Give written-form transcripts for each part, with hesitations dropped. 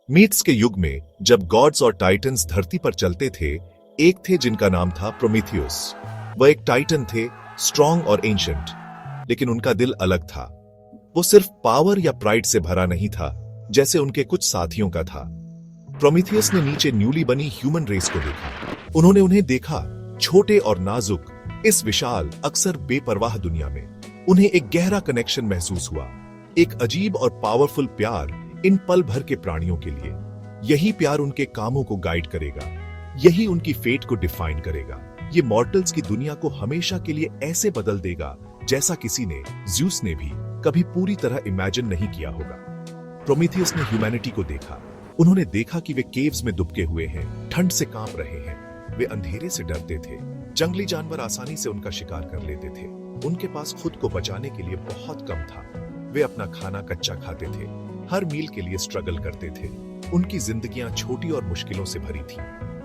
Meets के युग में जब गॉड्स और टाइटन्स धरती पर चलते थे, एक थे जिनका नाम था प्रोमीथियस। वह एक टाइटन थे, स्ट्रॉन्ग और एंशिएंट, लेकिन उनका दिल अलग था। वो सिर्फ पावर या प्राइड से भरा नहीं था, जैसे उनके कुछ साथियों का था। प्रोमीथियस ने नीचे न्यूली बनी ह्यूमन रेस को देखा। उन्होंने उन्हें देखा, छोटे और नाजुक, इस विशाल, अक्सर बेपरवाह दुनिया में उन्हें एक गहरा कनेक्शन महसूस हुआ, एक अजीब और पावरफुल प्यार इन पल भर के प्राणियों के लिए। यही प्यार उनके कामों को गाइड करेगा, यही उनकी फेट को डिफाइन करेगा। ये मॉर्टल्स की दुनिया को हमेशा के लिए ऐसे बदल देगा जैसा किसी ने, ज़्यूस ने भी कभी पूरी तरह इमेजिन नहीं किया होगा। प्रोमीथियस ने ह्यूमैनिटी को देखा। उन्होंने देखा कि वे केव्स में दुबके हुए हैं, ठंड से कांप रहे हैं, वे अंधेरे से डरते थे, जंगली जानवर आसानी से उनका शिकार कर लेते थे, उनके पास खुद को बचाने के लिए बहुत कम था। वे अपना खाना कच्चा खाते थे, हर मील के लिए स्ट्रगल करते थे। उनकी जिंदगियां छोटी और मुश्किलों से भरी थी।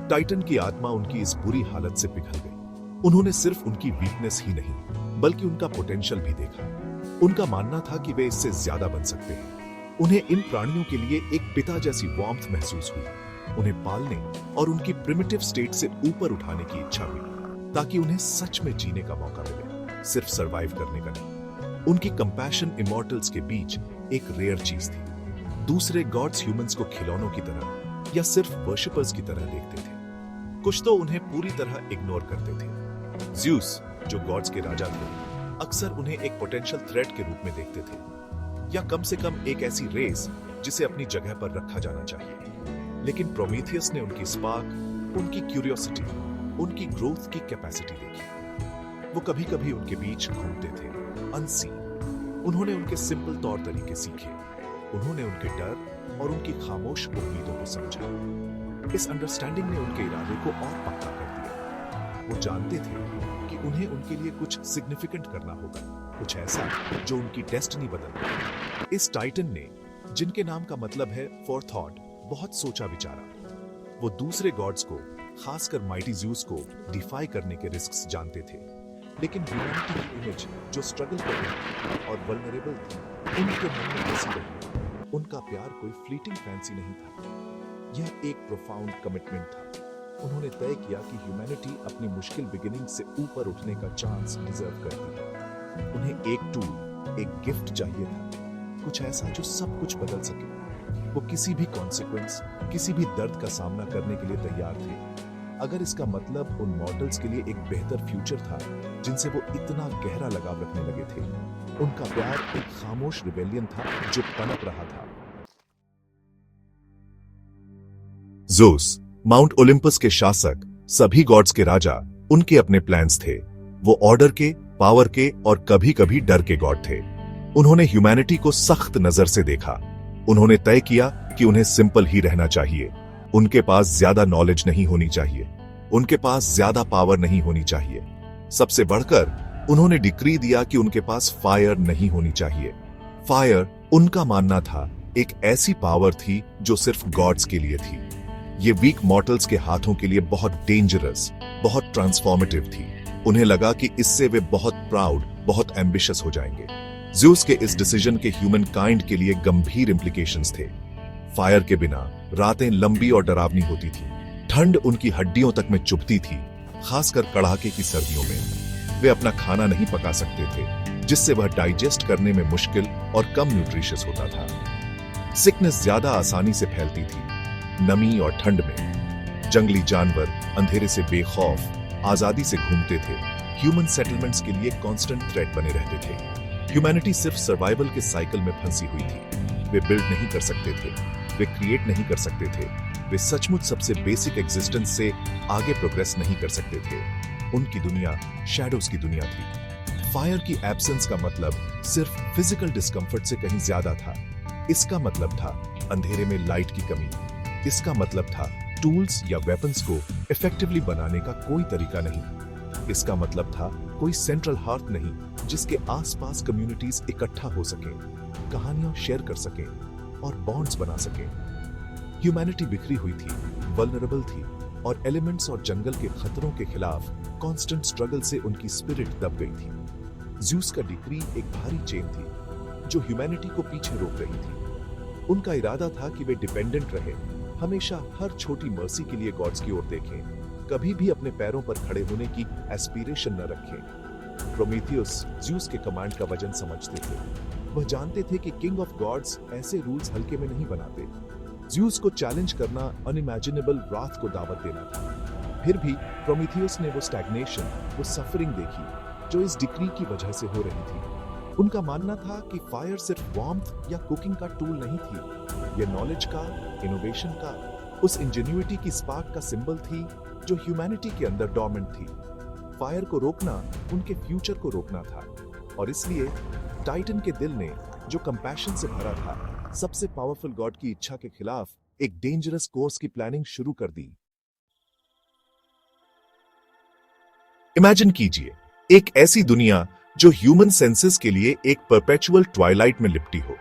टाइटन की आत्मा उनकी इस बुरी हालत से पिघल गई। उन्होंने सिर्फ उनकी वीकनेस ही नहीं, बल्कि उनका पोटेंशियल भी देखा। उनका मानना था कि वे इससे ज्यादा बन सकते हैं। उन्हें इन प्राणियों के लिए एक पिता जैसी वार्मथ महसूस हुई। उन्हें पालने और उनकी प्रिमिटिव स्टेट से ऊपर उठाने की इच्छा हुई, ताकि उन्हें सच में जीने का मौका मिले, सिर्फ सरवाइव करने का नहीं। उनकी कंपैशन इमॉर्टल्स के बीच एक रेयर चीज थी। दूसरे गॉड्स ह्यूमंस को खिलौनों की तरह या सिर्फ वर्शिपर्स की तरह देखते थे। कुछ तो उन्हें पूरी तरह इग्नोर करते थे। ज़्यूस, जो गॉड्स के राजा थे, अक्सर उन्हें एक पोटेंशियल थ्रेट के रूप में देखते थे, या कम से कम एक ऐसी रेस जिसे अपनी जगह पर रखा जाना चाहिए। लेकिन प्रोमीथियस ने उनकी स्पार्क, उनकी क्यूरियोसिटी, उनकी ग्रोथ की कैपेसिटी देखी। वो कभी कभी उनके बीच घूमते थे, अनसीन। उन्होंने उनके सिंपल तौर तरीके सीखे। उन्होंने उनके डर और उनकी खामोश उम्मीदों को समझा। इस अंडरस्टैंडिंग ने उनके इरादे को और पक्का कर दिया। वो जानते थे कि उन्हें उनके लिए कुछ सिग्निफिकेंट करना होगा, कुछ ऐसा जो उनकी डेस्टिनी बदल दे। इस टाइटन ने, जिनके नाम का मतलब है फॉर थॉट, बहुत सोचा विचारा। वो दूसरे गॉड्स को, खासकर माइटी ज़्यूस को डिफाई करने के रिस्क्स जानते थे। लेकिन ह्यूमैनिटी की इमेज जो स्ट्रगल कर रही और वल्नरेबल थी, उनके मन में बसी रही। उनका प्यार कोई फ्लीटिंग फैंसी नहीं था, यह एक प्रोफाउंड कमिटमेंट था। उन्होंने तय किया कि ह्यूमैनिटी अपनी मुश्किल बिगिनिंग से ऊपर उठने का चांस डिजर्व करती है। उन्हें एक टूल, एक गिफ्ट चाहिए था, कुछ ऐसा जो सब कुछ बदल सके। वो किसी भी कॉन्सिक्वेंस, किसी भी दर्द का सामना करने के लिए तैयार थे, अगर इसका मतलब उन मॉडल्स के लिए एक बेहतर फ्यूचर था जिनसे वो इतना गहरा लगाव रखने लगे थे। उनका प्यार एक खामोश रिबेलियन था जो पनप रहा था। ज़्यूस, माउंट ओलिम्पस के शासक, सभी गॉड्स के राजा, उनके अपने प्लान्स थे। वो ऑर्डर के, पावर के और कभी कभी डर के गॉड थे। उन्होंने ह्यूमैनिटी को सख्त नजर से देखा। उन्होंने तय किया कि उन्हें सिंपल ही रहना चाहिए। उनके पास ज्यादा नॉलेज नहीं होनी चाहिए, उनके पास ज्यादा पावर नहीं होनी चाहिए। सबसे बढ़कर उन्होंने डिक्री दिया कि उनके पास फायर नहीं होनी चाहिए। फायर, उनका मानना था, एक ऐसी पावर थी जो सिर्फ गॉड्स के लिए थी। ये वीक मॉर्टल्स के हाथों के लिए बहुत डेंजरस, बहुत ट्रांसफॉर्मेटिव थी। उन्हें लगा कि इससे वे बहुत प्राउड, बहुत एम्बिशियस हो जाएंगे। ज़्यूस के इस डिसीजन के ह्यूमन काइंड के लिए गंभीर इंप्लीकेशंस थे। फायर के बिना रातें लंबी और डरावनी होती थी। ठंड उनकी हड्डियों तक में चुभती थी, खासकर कड़ाके की सर्दियों में। वे अपना खाना नहीं पका सकते थे, जिससे वह डाइजेस्ट करने में मुश्किल और कम न्यूट्रिशियस होता था। सिकनेस ज्यादा आसानी से फैलती थी, नमी और ठंड में। जंगली जानवर अंधेरे से बेखौफ आजादी से घूमते थे। ह्यूमन सेटलमेंट्स के लिए कांस्टेंट थ्रेट बने रहते थे। ह्यूमैनिटी सिर्फ सर्वाइवल के साइकिल में फंसी हुई थी। वे बिल्ड नहीं कर सकते थे, वे क्रिएट नहीं कर सकते थे, वे सचमुच सबसे बेसिक एग्जिस्टेंस से आगे प्रोग्रेस नहीं कर सकते थे। उनकी दुनिया शैडोज की दुनिया थी। फायर की एब्सेंस का मतलब सिर्फ फिजिकल डिस्कंफर्ट से कहीं ज्यादा था। इसका मतलब था अंधेरे में लाइट की कमी। इसका मतलब था टूल्स या वेपन्स को इफेक्टिवली बनाने का कोई तरीका नहीं। इसका मतलब था कोई सेंट्रल हार्ट नहीं जिसके आसपास कम्युनिटीज इकट्ठा हो सकें, कहानियां शेयर कर सकें और बॉन्ड्स बना सकें। ह्यूमैनिटी बिखरी हुई थी, वल्नरेबल थी, और एलिमेंट्स और जंगल के खतरों के खिलाफ कांस्टेंट स्ट्रगल से उनकी स्पिरिट दब गई थी। ज़्यूस का डिक्री एक भारी चेन थी जो ह्यूमैनिटी को पीछे रोक रही थी। उनका इरादा था कि वे डिपेंडेंट रहे, हमेशा हर छोटी मर्सी के लिए गॉड्स की ओर देखें, कभी भी अपने पैरों पर खड़े होने की एस्पिरेशन न रखें। प्रोमीथियस ज़्यूस के कमांड का वजन समझते थे। वह जानते थे कि किंग ऑफ गॉड्स ऐसे रूल्स हल्के में नहीं बनाते। ज़्यूस को चैलेंज करना अनइमेजिनेबल रात को दावत देना था। फिर भी प्रोमीथियस ने वो स्टैग्नेशन, वो सफरिंग देखी जो इस डिक्री की वजह से हो रही थी। उनका मानना था कि फायर सिर्फ वार्मथ या कुकिंग का टूल नहीं थी, यह नॉलेज का, इनोवेशन का, उस इंजेन्युइटी की स्पार्क का सिंबल थी जो ह्यूमैनिटी के अंदर डोमिनेंट थी। फायर को रोकना उनके फ्यूचर को रोकना था, और इसलिए टाइटन के दिल ने, जो कंपैशन से भरा था, सबसे पावरफुल गॉड की इच्छा के खिलाफ एक डेंजरस कोर्स की प्लानिंग शुरू कर दी। इमेजिन कीजिए एक ऐसी दुनिया जो ह्यूमन सेंसेस के लिए एक परपेचुअल ट्वाइलाइट में लिपटी हो।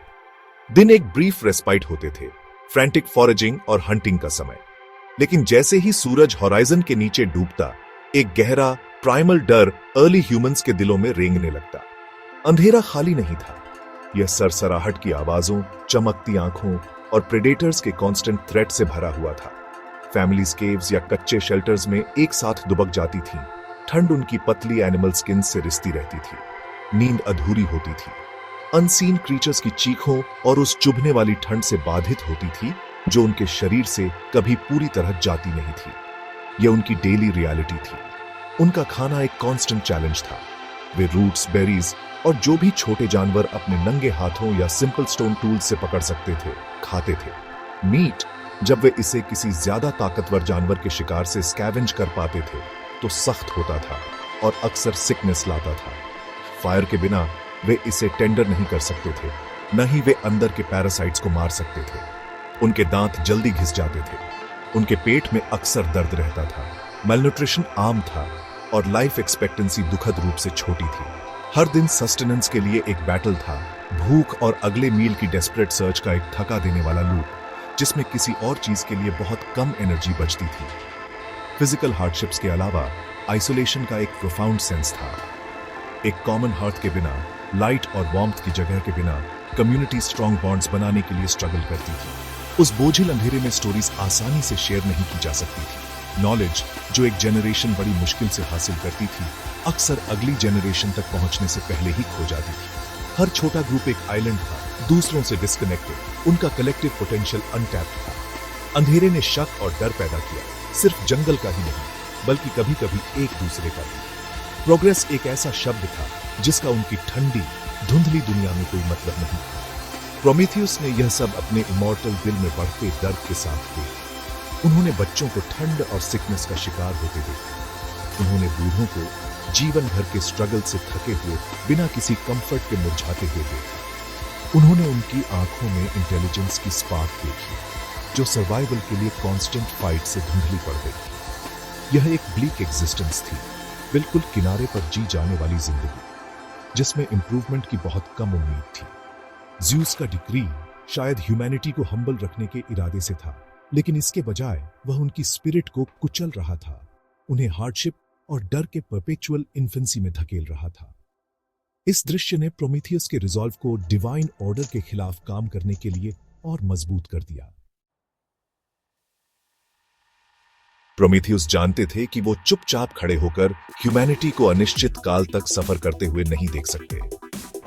दिन एक ब्रीफ रेस्पाइट होते थे, फ्रैंटिक फॉरेजिंग और हंटिंग का समय। लेकिन जैसे ही सूरज होराइजन के नीचे डूबता, एक गहरा प्राइमल डर अर्ली ह्यूमंस के दिलों में रेंगने लगता। अंधेरा खाली नहीं था, यह सरसराहट की आवाजों, चमकती आंखों और प्रेडेटर्स के कांस्टेंट थ्रेट से भरा हुआ था। फैमिलीज केव्स या कच्चे शेल्टर्स में एक साथ दुबक जाती थीं। ठंड उनकी पतली एनिमल स्किन से रिश्ती रहती थी, नींद अधूरी होती थी, अनसीन क्रीचर्स की चीखों और उस चुभने वाली ठंड से बाधित होती थी जो उनके शरीर से कभी पूरी तरह जाती नहीं थी। यह उनकी डेली रियलिटी थी। उनका खाना एक कांस्टेंट चैलेंज था। वे रूट्स, बेरीज और जो भी छोटे जानवर अपने नंगे हाथों या सिंपल स्टोन टूल्स से पकड़ सकते थे, खाते थे। मीट, जब वे इसे किसी ज्यादा ताकतवर जानवर के शिकार से स्कैवेंज कर पाते थे, तो सख्त होता था और अक्सर सिकनेस लाता था। फायर के बिना वे इसे टेंडर नहीं कर सकते थे, न ही वे अंदर के पैरासाइट्स को मार सकते थे। उनके दांत जल्दी घिस जाते थे, उनके पेट में अक्सर दर्द रहता था, मेलन्यूट्रिशन आम था और लाइफ एक्सपेक्टेंसी दुखद रूप से छोटी थी। हर दिन सस्टेनेंस के लिए एक बैटल था, भूख और अगले मील की डेस्परेट सर्च का एक थका देने वाला लूप, जिसमें किसी और चीज के लिए बहुत कम एनर्जी बचती थी। फिजिकल हार्डशिप्स के अलावा आइसोलेशन का एक प्रोफाउंड सेंस था। एक कॉमन हार्ट के बिना, लाइट और वार्मथ की जगह के बिना, कम्युनिटी स्ट्रॉन्ग बॉन्ड्स बनाने के लिए स्ट्रगल करती थी। उस बोझिल अंधेरे में स्टोरीज आसानी से शेयर नहीं की जा सकती थी। नॉलेज, जो एक जनरेशन बड़ी मुश्किल से हासिल करती थी, अक्सर अगली जनरेशन तक पहुंचने से पहले ही खो जाती थी। हर छोटा ग्रुप एक आइलैंड था, दूसरों से डिस्कनेक्टेड। उनका कलेक्टिव पोटेंशियल अनटैप्ड था। अंधेरे ने शक और डर पैदा किया, सिर्फ जंगल का ही नहीं, बल्कि कभी कभी एक दूसरे का भी। प्रोग्रेस एक ऐसा शब्द था जिसका उनकी ठंडी, धुंधली दुनिया में कोई मतलब नहीं था। प्रोमीथियस ने यह सब अपने इमॉर्टल दिल में बढ़ते दर्द के साथ किया। उन्होंने बच्चों को ठंड और सिकनेस का शिकार होते देखा। उन्होंने बूढ़ों को जीवन भर के स्ट्रगल से थके हुए, बिना किसी कंफर्ट के मुरझाते हुए देखा। उन्होंने उनकी आंखों में इंटेलिजेंस की स्पार्क देखी, जो सर्वाइवल के लिए कांस्टेंट फाइट से धुंधली पड़ गई। यह एक ब्लीक एग्जिस्टेंस थी, बिल्कुल किनारे पर जी जाने वाली जिंदगी, जिसमें इंप्रूवमेंट की बहुत कम उम्मीद थी। ज़्यूस का डिक्री शायद ह्यूमैनिटी को हम्बल रखने के इरादे से था, लेकिन इसके बजाय वह उनकी स्पिरिट को कुचल रहा था, उन्हें हार्डशिप और डर के परपेचुअल इन्फेंसी में धकेल रहा था। इस दृश्य ने प्रोमीथियस के रिजॉल्व को डिवाइन ऑर्डर के खिलाफ काम करने के लिए और मजबूत कर दिया। प्रोमीथियस जानते थे कि वो चुपचाप खड़े होकर ह्यूमैनिटी को अनिश्चित काल तक सफर करते हुए नहीं देख सकते।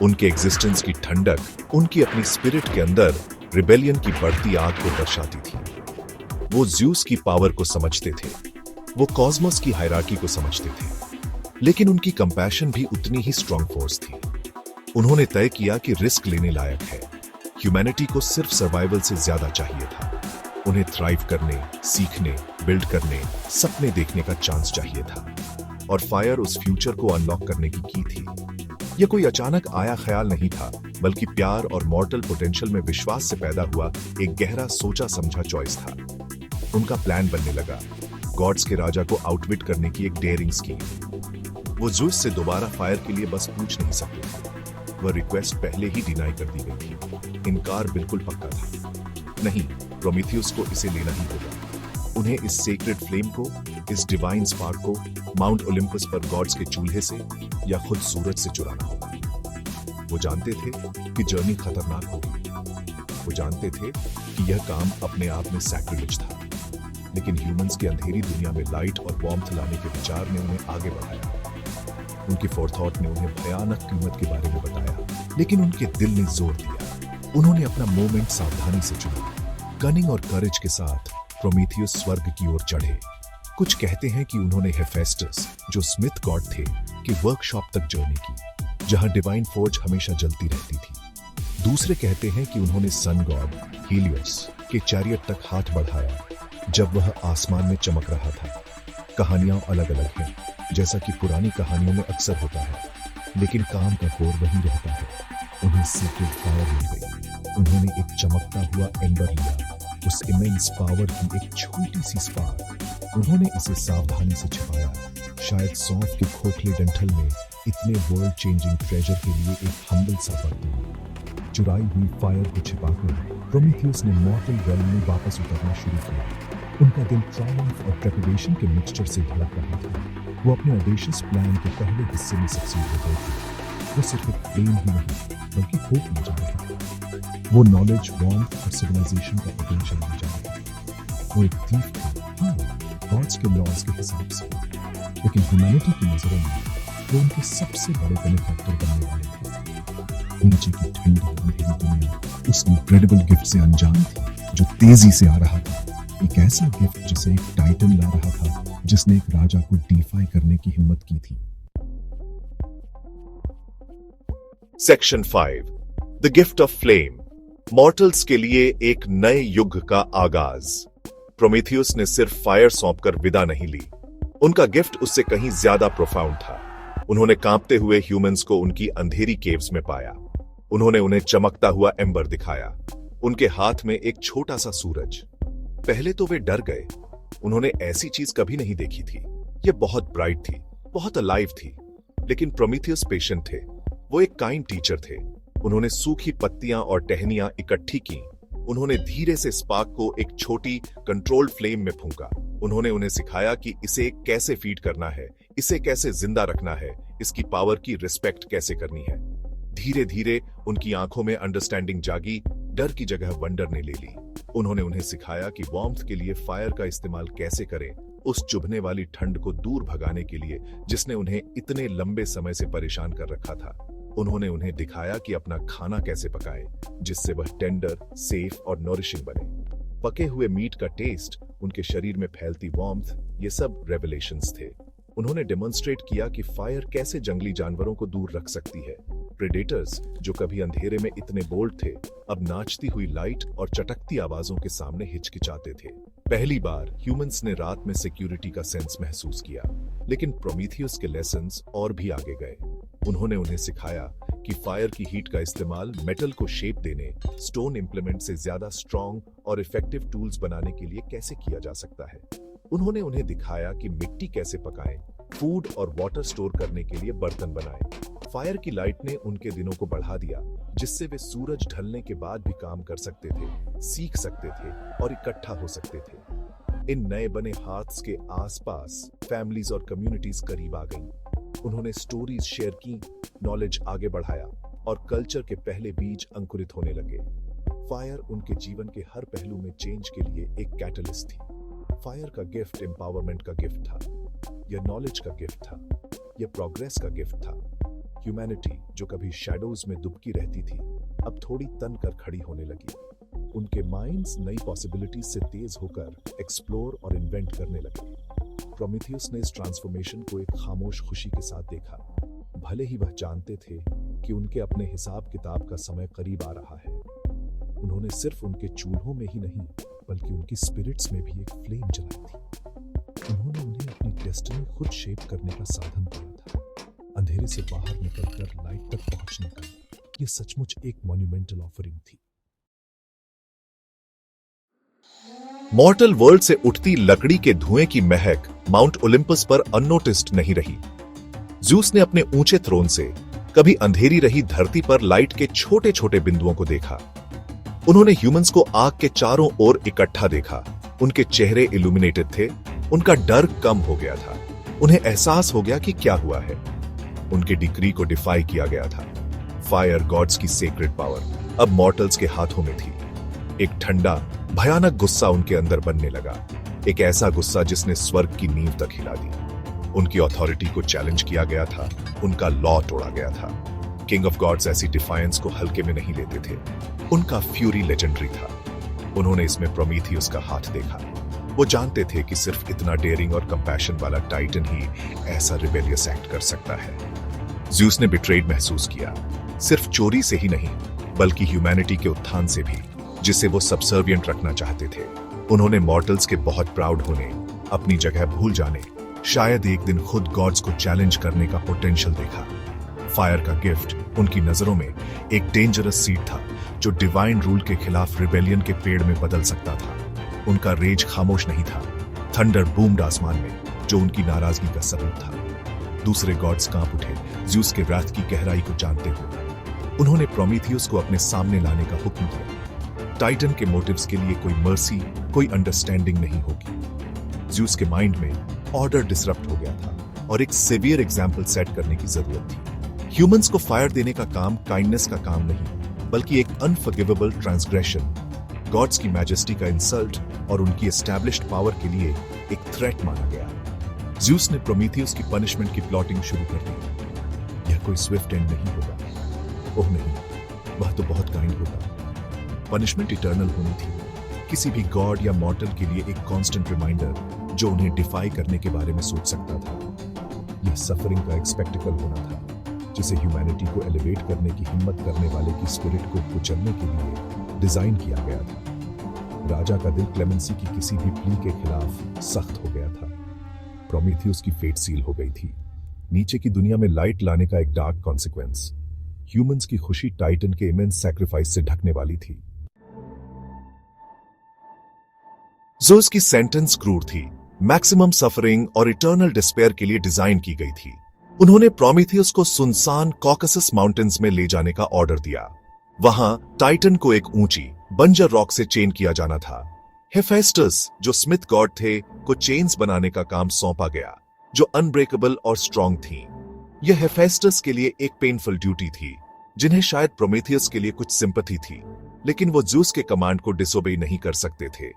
उनके एग्जिस्टेंस की ठंडक उनकी अपनी स्पिरिट के अंदर रिबेलियन की बढ़ती आग को दर्शाती थी। वो ज़्यूस की पावर को समझते थे, वो कॉस्मोस की हायरार्की को समझते थे, लेकिन उनकी कंपैशन भी उतनी ही स्ट्रॉन्ग फोर्स थी। उन्होंने तय किया कि रिस्क लेने लायक है। ह्यूमैनिटी को सिर्फ सर्वाइवल से ज्यादा चाहिए था। उन्हें थ्राइव करने, सीखने, बिल्ड करने, सपने देखने का चांस चाहिए था, और फायर उस फ्यूचर को अनलॉक करने की थी। यह कोई अचानक आया ख्याल नहीं था, बल्कि प्यार और मॉर्टल पोटेंशियल में विश्वास से पैदा हुआ एक गहरा सोचा समझा चॉइस था। उनका प्लान बनने लगा, गॉड्स के राजा को आउटविट करने की एक डेयरिंग स्कीम। वो ज़्यूस से दोबारा फायर के लिए बस पूछ नहीं सकते थे। वह रिक्वेस्ट पहले ही डिनाई कर दी गई थी। इनकार बिल्कुल पक्का था। नहीं, प्रोमीथियस को इसे लेना ही होगा। उन्हें इस सेक्रेड फ्लेम को, इस डिवाइन स्पार्क को माउंट ओलिम्पस पर गॉड्स के चूल्हे से या खुद सूरज से चुराना होगा। वो जानते थे कि जर्नी खतरनाक होगी। वो जानते थे कि यह काम अपने आप में सैक्रिलेज था, लेकिन ह्यूमंस की अंधेरी दुनिया में लाइट और वार्मथ लाने के विचार ने उन्हें आगे बढ़ाया। उनकी फोरथॉट ने उन्हें भयानक कीमत के बारे में बताया, लेकिन उनके दिल ने जोर दिया। उन्होंने अपना मोमेंट सावधानी से चुना। कनिंग और करेज के साथ प्रोमीथियस स्वर्ग की ओर चढ़े। कुछ कहते हैं कि उन्होंने हेफेस्टस, जो स्मिथ गॉड थे, के वर्कशॉप तक जर्नी की, जहां डिवाइन फोर्ज हमेशा जलती रहती थी। दूसरे कहते हैं कि उन्होंने सन गॉड हीलियोस के चैरियट तक हाथ बढ़ाया जब वह आसमान में चमक रहा था। कहानियां अलग अलग हैं, जैसा कि पुरानी कहानियों में अक्सर होता है, लेकिन काम का कोर वही रहता है। उन्हें सीक्रेट पावर मिल गई। उन्होंने एक चमकता हुआ एम्बर लिया, उस इमेंस पावर की एक छोटी सी स्पार्क। उन्होंने इसे सावधानी से छिपाया, शायद सौंफ के खोखले डंठल में इतने वर्ल्ड चेंजिंग ट्रेजर के लिए एक हम्बल सा बर्तन। चुराई हुई फायर को छिपाकर प्रोमीथियस ने मॉर्टल रेल्म में वापस उतरना शुरू किया। उनका दिल ट्रायम्फ और ट्रेपिडेशन के मिक्सचर से धड़क रहा था। वो अपने ऑडेशियस प्लान के पहले हिस्से में सक्सीड हो गए थे। वो सिर्फ एक प्लेन ही नहीं, बल्कि होप ले जा रहे थे। वो नॉलेज, वार्मथ और सिविलाइजेशन का पोटेंशियल ले जा रहे थे। वो एक थीफ थे, हाँ, गॉड्स के लॉज के हिसाब से, लेकिन ह्यूमैनिटी की नजरों में वो उनके सबसे बड़े बेनिफैक्टर बनने वाले थे। नीचे की ठंडी अंधेरी दुनिया उस इनक्रेडिबल गिफ्ट से अनजान थी जो तेजी से आ रहा था। एक ऐसा गिफ्ट जिसे एक टाइटन ला रहा था, जिसने एक राजा को डिफाई करने की हिम्मत की थी। Section 5, the gift of flame. Mortals के लिए एक नए युग का आगाज। प्रोमीथियस ने सिर्फ फायर सौंपकर विदा नहीं ली। उनका गिफ्ट उससे कहीं ज्यादा प्रोफाउंड था। उन्होंने कांपते हुए ह्यूमंस को उनकी अंधेरी केव्स में पाया। उन्होंने उन्हें चमकता हुआ एम्बर दिखाया, उनके हाथ में एक छोटा सा सूरज। पहले तो वे डर गए। उन्होंने ऐसी चीज कभी नहीं देखी थी। यह बहुत ब्राइट थी, बहुत अलाइव थी। लेकिन प्रोमीथियस पेशेंट थे। वो एक काइंड टीचर थे। उन्होंने सूखी पत्तियां और टहनियां इकट्ठी की। उन्होंने धीरे से स्पार्क को एक छोटी कंट्रोल्ड फ्लेम में फूंका। उन्होंने उन्हें सिखाया कि इसे कैसे फीड करना है, इसे कैसे जिंदा रखना है, इसकी पावर की रिस्पेक्ट कैसे करनी है। धीरे धीरे उनकी आंखों में अंडरस्टैंडिंग जागी, डर की जगह वंडर ने ले ली। उन्होंने उन्हें सिखाया कि वार्मथ के लिए फायर का इस्तेमाल कैसे करें, उस चुभने वाली ठंड को दूर भगाने के लिए जिसने उन्हें इतने लंबे समय से परेशान कर रखा था। उन्होंने उन्हें दिखाया कि अपना खाना कैसे पकाएं, जिससे वह टेंडर, सेफ और नॉरिशिंग बने। पके हुए मीट का टेस्ट, उनके शरीर में फैलती वार्मथ, ये सब रेवलेशंस थे। उन्होंने डेमोन्स्ट्रेट किया कि फायर कैसे जंगली जानवरों को दूर रख सकती है। प्रेडेटर्स, जो कभी अंधेरे में इतने बोल्ड थे, अब नाचती हुई लाइट और चटकती आवाजों के सामने हिचकिचाते थे। पहली बार ह्यूमंस ने रात में सिक्योरिटी का सेंस महसूस किया। लेकिन प्रोमीथियस के लेसन्स और भी आगे गए। उन्होंने उन्हें सिखाया कि फायर की हीट का इस्तेमाल मेटल को शेप देने, स्टोन इंप्लीमेंट से ज्यादा स्ट्रॉन्ग और इफेक्टिव टूल्स बनाने के लिए कैसे किया जा सकता है। उन्होंने उन्हें दिखाया कि मिट्टी कैसे पकाएं, फूड और वाटर स्टोर करने के लिए बर्तन बनाएं। फायर की लाइट ने उनके दिनों को बढ़ा दिया, जिससे वे सूरज ढलने के बाद भी काम कर सकते थे, सीख सकते थे और इकट्ठा हो सकते थे। इन नए बने हाथ्स के आसपास फैमिलीज और कम्युनिटीज करीब आ गईं। उन्होंने स्टोरीज शेयर की, नॉलेज आगे बढ़ाया और कल्चर के पहले बीज अंकुरित होने लगे। फायर उनके जीवन के हर पहलू में चेंज के लिए एक कैटलिस्ट थी। फायर का गिफ्ट एम्पावरमेंट का गिफ्ट था, यह नॉलेज का गिफ्ट था, यह प्रोग्रेस का गिफ्ट था। ह्यूमैनिटी, जो कभी शैडोज में दुबकी रहती थी, अब थोड़ी तन कर खड़ी होने लगी। उनके माइंड्स नई पॉसिबिलिटीज से तेज होकर एक्सप्लोर और इन्वेंट करने लगे। प्रोमीथियस ने इस ट्रांसफॉर्मेशन को एक खामोश खुशी के साथ देखा। भले ही वह जानते थे कि उनके अपने हिसाब किताब का समय करीब आ रहा है। उन्होंने सिर्फ उनके चूल्हों में ही नहीं, बल्कि उनकी स्पिरिट्स में भी एक फ्लेम जलाई थी। उन्होंने उन्हें अपनी डेस्टिनी खुद शेप करने का साधन दिया था। अंधेरे से बाहर निकलकर लाइट तक पहुंचने का यह सचमुच एक मॉन्यूमेंटल ऑफरिंग थी। मॉर्टल वर्ल्ड से उठती लकड़ी के धुएं की महक माउंट ओलिम्पस पर अननोटिस्ड नहीं रही। ज़्यूस ने अपने ऊंचे थ्रोन से कभी अंधेरी रही धरती पर लाइट के छोटे छोटे बिंदुओं को देखा। उन्होंने ह्यूमंस को आग के चारों ओर इकट्ठा देखा। उनके चेहरे इल्यूमिनेटेड थे, उनका डर कम हो गया था। उन्हें एहसास हो गया कि क्या हुआ है। उनके डिक्री को डिफाई किया गया था। फायर, गॉड्स की सेक्रेड पावर, अब मॉर्टल्स के हाथों में थी। एक ठंडा भयानक गुस्सा उनके अंदर बनने लगा, एक ऐसा गुस्सा जिसने स्वर्ग की नींव तक हिला दी। उनकी अथॉरिटी को चैलेंज किया गया था, उनका लॉ तोड़ा गया था। किंग ऑफ गॉड्स ऐसी डिफायंस को हल्के में नहीं लेते थे। उनका फ्यूरी लेजेंडरी था। उन्होंने इसमें प्रोमीथियस का हाथ देखा। वो जानते थे कि सिर्फ इतना डेयरिंग और कंपैशन वाला टाइटन ही ऐसा रिबेलियस एक्ट कर सकता है। ज़्यूस ने बिट्रेड महसूस किया, सिर्फ चोरी से ही नहीं बल्कि ह्यूमैनिटी के उत्थान से भी, जिसे वो सबसर्विएंट रखना चाहते थे। उन्होंने मॉर्टल्स के बहुत प्राउड होने, अपनी जगह भूल जाने, शायद एक दिन खुद गॉड्स को चैलेंज करने का पोटेंशियल देखा। फायर का गिफ्ट उनकी नजरों में एक डेंजरस सीड था जो डिवाइन रूल के खिलाफ रिबेलियन के पेड़ में बदल सकता था। उनका रेज खामोश नहीं था। थंडर बूम्ड आसमान में, जो उनकी नाराजगी का सबूत था। दूसरे गॉड्स कांप उठे, ज़्यूस के रात की गहराई को जानते हुए। उन्होंने प्रोमीथियस को अपने सामने लाने का हुक्म दिया। टाइटन के मोटिव्स के लिए कोई मर्सी, कोई अंडरस्टैंडिंग नहीं होगी। ज़्यूस के माइंड में ऑर्डर डिसरप्ट हो गया था और एक सिवियर एग्जाम्पल सेट करने की जरूरत थी। ह्यूमंस को फायर देने का काम काइंडनेस का काम नहीं, बल्कि एक अनफॉरगिवेबल ट्रांसग्रेशन, गॉड्स की मैजेस्टी का इंसल्ट और उनकी एस्टैब्लिश्ड पावर के लिए एक थ्रेट माना गया। ज़्यूस ने प्रोमीथियस की पनिशमेंट की प्लॉटिंग शुरू कर दी। यह कोई स्विफ्ट एंड नहीं होगा। ओह नहीं, वह तो बहुत काइंड होगा। पनिशमेंट इटर्नल होनी थी, किसी भी गॉड या मॉर्टल के लिए एक कांस्टेंट रिमाइंडर जो उन्हें डिफाई करने के बारे में सोच सकता था। यह सफरिंग का एक स्पेक्टिकल होना था जिसे ह्यूमैनिटी को एलिवेट करने की हिम्मत करने वाले की स्पिरिट को कुचलने के लिए डिजाइन किया गया था। राजा का दिल क्लेमेंसी की किसी भी प्ली के खिलाफ सख्त हो गया था। प्रोमीथियस की फेट सील हो गई थी। नीचे की दुनिया में लाइट लाने का एक डार्क कॉन्सिक्वेंस। ह्यूमंस की खुशी टाइटन के इमेंस सैक्रिफाइस से ढकने वाली थी। ज़्यूस की सेंटेंस क्रूर थी, मैक्सिमम सफरिंग और इटर्नल डिस्पेयर के लिए डिजाइन की गई थी। उन्होंने प्रोमीथियस को सुनसान कॉकसस माउंटेन्स में ले जाने का ऑर्डर दिया। वहां टाइटन को एक ऊंची बंजर रॉक से चेन किया जाना था। हेफेस्टस, जो स्मिथ गॉड थे, को चेन्स बनाने का काम सौंपा गया, जो अनब्रेकेबल और स्ट्रांग थी। यह हेफेस्टस के लिए एक पेनफुल ड्यूटी थी, जिन्हें शायद प्रोमीथियस के लिए कुछ सिंपैथी थी, लेकिन वो ज़्यूस के कमांड को डिसोबे नहीं कर सकते थे।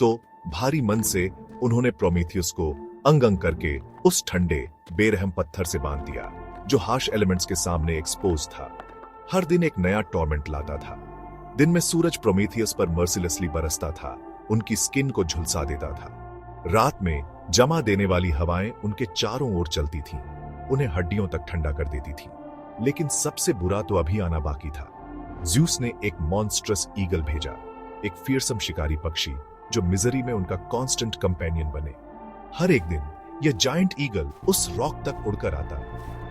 तो भारी मन से उन्होंने प्रोमीथियस को अंग अंग करके उस ठंडे बेरहम पत्थर से बांध दिया जो हार्श एलिमेंट्स के सामने एक्सपोज था। हर दिन एक नया टॉर्मेंट लाता था। दिन में सूरज प्रोमीथियस पर मर्सिलेसली बरसता था, उनकी स्किन को झुलसा देता था। रात में जमा देने वाली हवाएं उनके चारों ओर चलती थीं, उन्हें हड्डियों तक ठंडा कर देती थी। लेकिन सबसे बुरा तो अभी आना बाकी था। ज़्यूस ने एक मॉन्स्ट्रस ईगल भेजा, एक फियरसम शिकारी पक्षी जो मिजरी में उनका कांस्टेंट कंपेनियन बने। हर एक दिन यह जायंट ईगल उस रॉक तक उड़कर आता।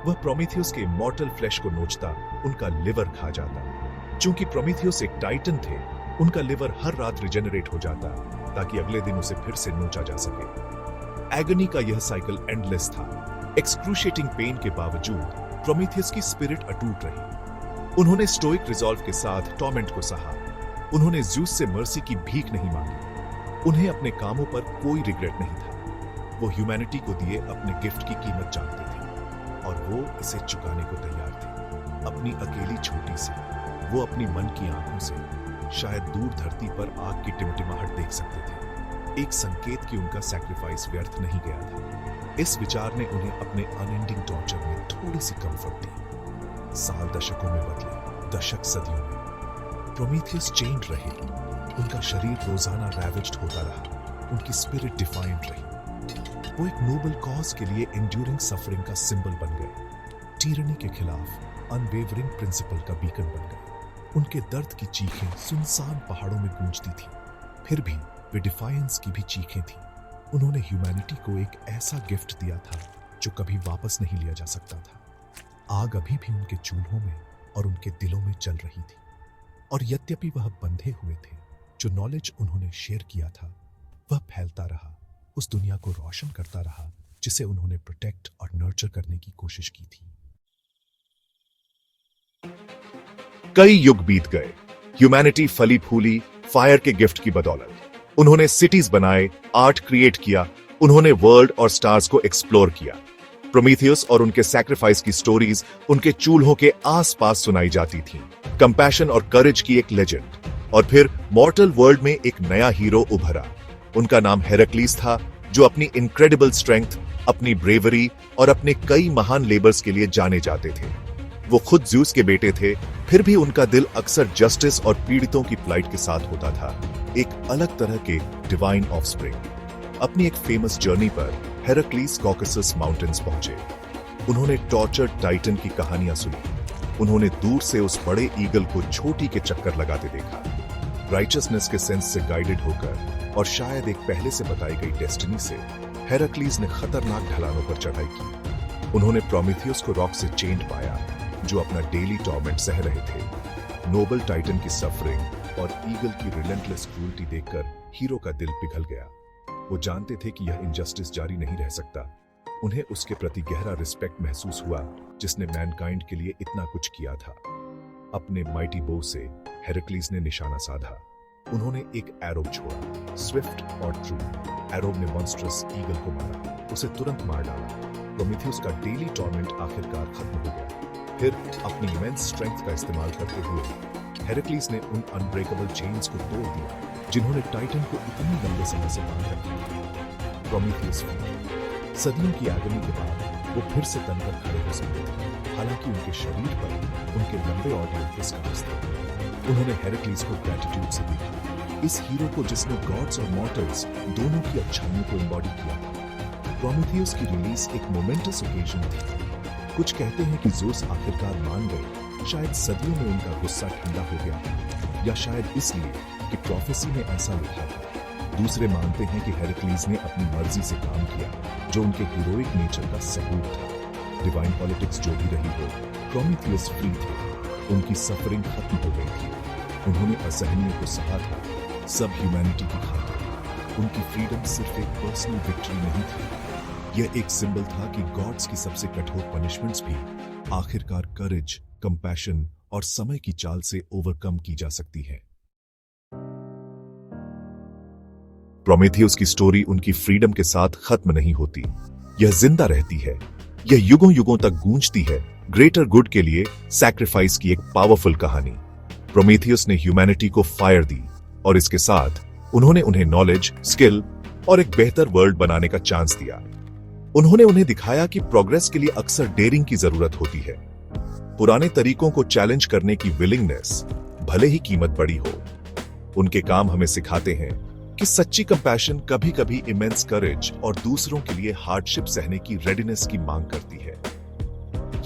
वह प्रोमीथियस के इमॉर्टल फ्लैश को नोचता, उनका लिवर खा जाता। चूंकि प्रोमीथियस एक टाइटन थे, उनका लिवर हर रात रिजेनरेट हो जाता ताकि अगले दिन उसे फिर से नोचा जा सके। एगनी का यह साइकिल एंडलेस था। एक्सक्रूशिएटिंग पेन के बावजूद प्रोमीथियस की स्पिरिट अटूट रही। उन्होंने स्टोइक रिजॉल्व के साथ टॉर्मेंट को सहा। उन्होंने ज़्यूस से मर्सी की भीख नहीं मांगी। उन्हें अपने कामों पर कोई रिग्रेट नहीं था। वो ह्यूमैनिटी को दिए अपने गिफ्ट की कीमत जानते थे और वो इसे चुकाने को तैयार थे। अपनी अकेली छोटी सी, वो अपनी मन की आंखों से शायद दूर धरती पर आग की टिमटिमाहट देख सकते थे। एक संकेत कि उनका सैक्रिफाइस व्यर्थ नहीं गया था। इस विचार ने उन्हें अपने अनएंडिंग टॉर्चर में थोड़ी सी कंफर्ट दी। साल दशकों में बदले, दशक सदियों में। प्रोमीथियस चेन्ड रहे, उनका शरीर रोजाना रैवेज्ड होता रहा, उनकी स्पिरिट डिफाइंट रही। वो एक नोबल कॉज के लिए एंड्यूरिंग सफरिंग का सिंबल बन गए, टीरनी के खिलाफ अनवेवरिंग प्रिंसिपल का बीकन बन गए। उनके दर्द की चीखें सुनसान पहाड़ों में गूंजती थी, फिर भी वे डिफायंस की भी चीखें थी। उन्होंने ह्यूमैनिटी को एक ऐसा गिफ्ट दिया था जो कभी वापस नहीं लिया जा सकता था। आग अभी भी उनके चूल्हों में और उनके दिलों में जल रही थी, और यद्यपि वह बंधे हुए थे, जो नॉलेज उन्होंने शेयर किया था वह फैलता रहा, उस दुनिया को रोशन करता रहा जिसे उन्होंने प्रोटेक्ट और नर्चर करने की कोशिश की थी। कई युग बीत गए। ह्यूमैनिटी फली फूली फायर के गिफ्ट की बदौलत। उन्होंने सिटीज बनाए, आर्ट क्रिएट किया, उन्होंने वर्ल्ड और स्टार्स को एक्सप्लोर किया। प्रोमीथियस और उनके सैक्रिफाइस की स्टोरीज उनके चूल्हों के आसपास सुनाई जाती थीं। कंपैशन और करेज की एक लेजेंड। और फिर मॉर्टल वर्ल्ड में एक नया हीरो उभरा। उनका नाम हेराक्लीस था, जो अपनी इनक्रेडिबल स्ट्रेंथ, अपनी ब्रेवरी और अपने कई महान लेबर्स के लिए जाने जाते थे। वो खुद ज़्यूस के बेटे थे, फिर भी उनका दिल अक्सर जस्टिस और पीड़ितों की प्लाइट के साथ होता था। एक अलग तरह के डिवाइन ऑफस्प्रिंग। अपनी एक फेमस जर्नी पर हेराक्लीस कॉकेसस माउंटेन्स पहुंचे। उन्होंने टॉर्चर्ड टाइटन की कहानियां सुनी। उन्होंने दूर से उस बड़े ईगल को छोटी के चक्कर लगाते देखा। राइचसनेस के सेंस से गाइडेड होकर और शायद एक पहले से बताई गई डेस्टिनी से हेराक्लीस ने खतरनाक ढलानों पर चढ़ाई की। उन्होंने प्रोमीथियस को रॉक से चेंड पाया, जो अपना डेली टॉर्मेंट सह रहे थे। नोबल टाइटन की सफरिंग और ईगल की रिलेंटलेस क्रूरटी देखकर हीरो का दिल पिघल गया। वो जानते थे कि यह इनजस्टिस जारी नहीं रह सकता। उन्हें उसके प्रति गहरा रिस्पेक्ट महसूस हुआ, जिसने मैनकाइंड के लिए इतना कुछ किया था। अपने माइटी बो से हेराक्लीस ने निशाना साधा। उन्होंने एक एरो छोड़ा, स्विफ्ट और ट्रू। एरो ने मॉन्स्ट्रस ईगल को मारा, उसे तुरंत मार डाला। प्रोमीथियस का डेली टॉर्मेंट आखिरकार खत्म हो गया। फिर अपनी इमेंस स्ट्रेंथ का इस्तेमाल करते हुए हेराक्लीस ने उन अनब्रेकेबल चेन्स को तोड़ दिया, जिन्होंने टाइटन को इतनी लंबे समय से बांध रखा था। प्रोमीथियस सदियों की आगमनी के बाद वो फिर से तन पर खड़े हो सके। हालांकि उनके शरीर पर उनके लंबे ऑर्डियल के स्कार्स थे। उन्होंने हेराक्लीस को ग्रैटिट्यूड से देखा, इस हीरो को जिसने गॉड्स और मॉर्टल्स दोनों की अच्छाइयों को एम्बॉडी किया। प्रोमीथियस की रिलीज एक मोमेंटस ओकेजन थी। कुछ कहते हैं कि ज़ूस आखिरकार मान गए, शायद सदियों में उनका गुस्सा ठंडा हो गया, या शायद इसलिए कि प्रोफेसी ने ऐसा लिखा था। दूसरे मानते हैं कि हेराक्लीस ने अपनी मर्जी से काम किया, जो उनके हीरोइक नेचर का सबूत था। डिवाइन पॉलिटिक्स जो भी रही हो, प्रोमीथियस फ्री थे। उनकी सफरिंग खत्म हो गई थी। उन्होंने असहनीय को सहा था, सब ह्यूमैनिटी की खातिर। उनकी फ्रीडम सिर्फ एक पर्सनल विक्ट्री नहीं थी, यह एक सिंबल था कि गॉड्स की सबसे कठोर पनिशमेंट्स भी आखिरकार करेज, कंपैशन और समय की चाल से ओवरकम की जा सकती है। प्रोमीथियस की स्टोरी उनकी फ्रीडम के साथ खत्म नहीं होती, यह जिंदा रहती है। यह युगों युगों तक गूंजती है, ग्रेटर गुड के लिए सैक्रिफाइस की एक पावरफुल कहानी। प्रोमीथियस ने ह्यूमैनिटी को फायर दी, और इसके साथ उन्होंने उन्हें नॉलेज, स्किल और एक बेहतर वर्ल्ड बनाने का चांस दिया। उन्होंने उन्हें दिखाया कि प्रोग्रेस के लिए अक्सर डेयरिंग की जरूरत होती है। पुराने तरीकों को चैलेंज करने की विलिंगनेस, भले ही कीमत बड़ी हो। उनके काम हमें सिखाते हैं कि सच्ची कंपैशन कभी कभी इमेंस करेज और दूसरों के लिए हार्डशिप सहने की रेडीनेस की मांग करती है।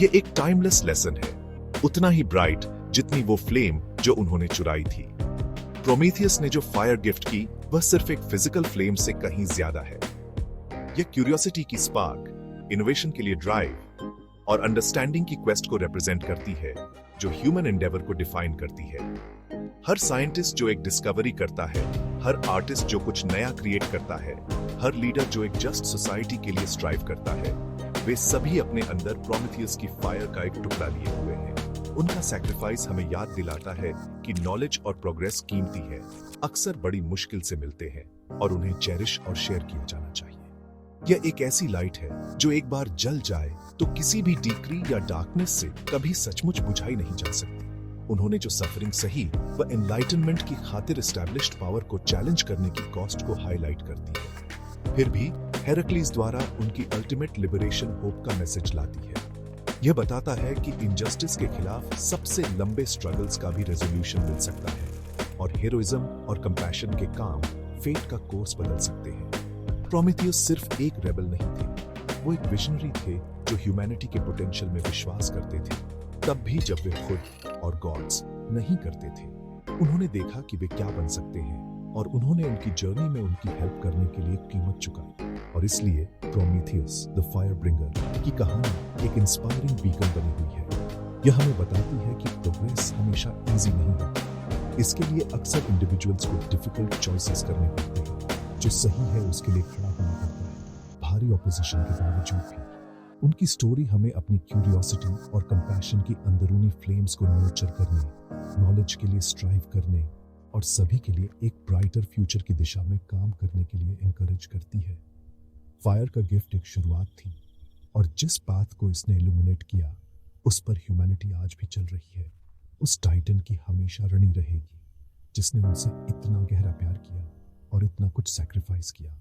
यह एक टाइमलेस लेसन है, उतना ही ब्राइट जितनी वो फ्लेम जो उन्होंने चुराई थी। प्रोमीथियस ने जो फायर गिफ्ट की, वह सिर्फ एक फिजिकल फ्लेम से कहीं ज्यादा है। यह क्यूरियोसिटी की स्पार्क, इनोवेशन के लिए ड्राइव और अंडरस्टैंडिंग की क्वेस्ट को रिप्रेजेंट करती है, जो ह्यूमन एंडेवर को डिफाइन करती है। हर साइंटिस्ट जो एक डिस्कवरी करता है, हर आर्टिस्ट जो कुछ नया क्रिएट करता है, हर लीडर जो एक जस्ट सोसाइटी के लिए स्ट्राइव करता है, वे सभी अपने अंदर प्रोमीथियस की फायर का एक टुकड़ा लिए हुए हैं। उनका सैक्रिफाइस हमें याद दिलाता है कि नॉलेज और प्रोग्रेस कीमती है, अक्सर बड़ी मुश्किल से मिलते हैं और उन्हें चेरिश और शेयर किया जाना चाहिए। यह एक ऐसी लाइट है जो एक बार जल जाए तो किसी भी डिक्री या डार्कनेस से कभी सचमुच बुझाई नहीं जा सकती। उन्होंने जो सफरिंग सही, वह एनलाइटनमेंट की खातिर एस्टैब्लिश्ड पावर को चैलेंज करने की कॉस्ट को हाईलाइट करती है। फिर भी हेराक्लीस द्वारा उनकी अल्टीमेट लिबरेशन होप का मैसेज लाती है। यह बताता है कि इनजस्टिस के खिलाफ सबसे लंबे स्ट्रगल्स का भी रेजोल्यूशन मिल सकता है, और हीरोइज्म और कंपैशन के काम फेट का कोर्स बदल सकते हैं। प्रोमीथियस सिर्फ एक रेबल नहीं थे, वो एक विजनरी थे जो ह्यूमैनिटी के पोटेंशियल में विश्वास करते थे, तब भी जब वे खुद और गॉड्स नहीं करते थे। उन्होंने देखा कि वे क्या बन सकते हैं, और उन्होंने उनकी जर्नी में उनकी हेल्प करने के लिए कीमत चुकाई। और इसलिए प्रोमीथियस द फायर ब्रिंगर की कहानी एक इंस्पायरिंग बीकन बनी हुई है। यह हमें बताती है कि प्रोग्रेस हमेशा इजी नहीं होती। इसके लिए अक्सर इंडिविजुअल्स को डिफिकल्ट चॉइसेस करने पड़ते हैं। जो सही है उसके लिए खड़ा होना पड़ता है, भारी ऑपोजिशन के बावजूद भी। उनकी स्टोरी हमें अपनी क्यूरियोसिटी और कंपैशन की अंदरूनी फ्लेम्स को नर्चर करने, नॉलेज के लिए स्ट्राइव करने और सभी के लिए एक ब्राइटर फ्यूचर की दिशा में काम करने के लिए एनकरेज करती है। फायर का गिफ्ट एक शुरुआत थी, और जिस पाथ को इसने इल्यूमिनेट किया, उस पर ह्यूमैनिटी आज भी चल रही है। उस टाइटन की हमेशा रनी रहेगी। जिसने उनसे इतना गहरा प्यार किया और इतना कुछ सैक्रिफाइस किया।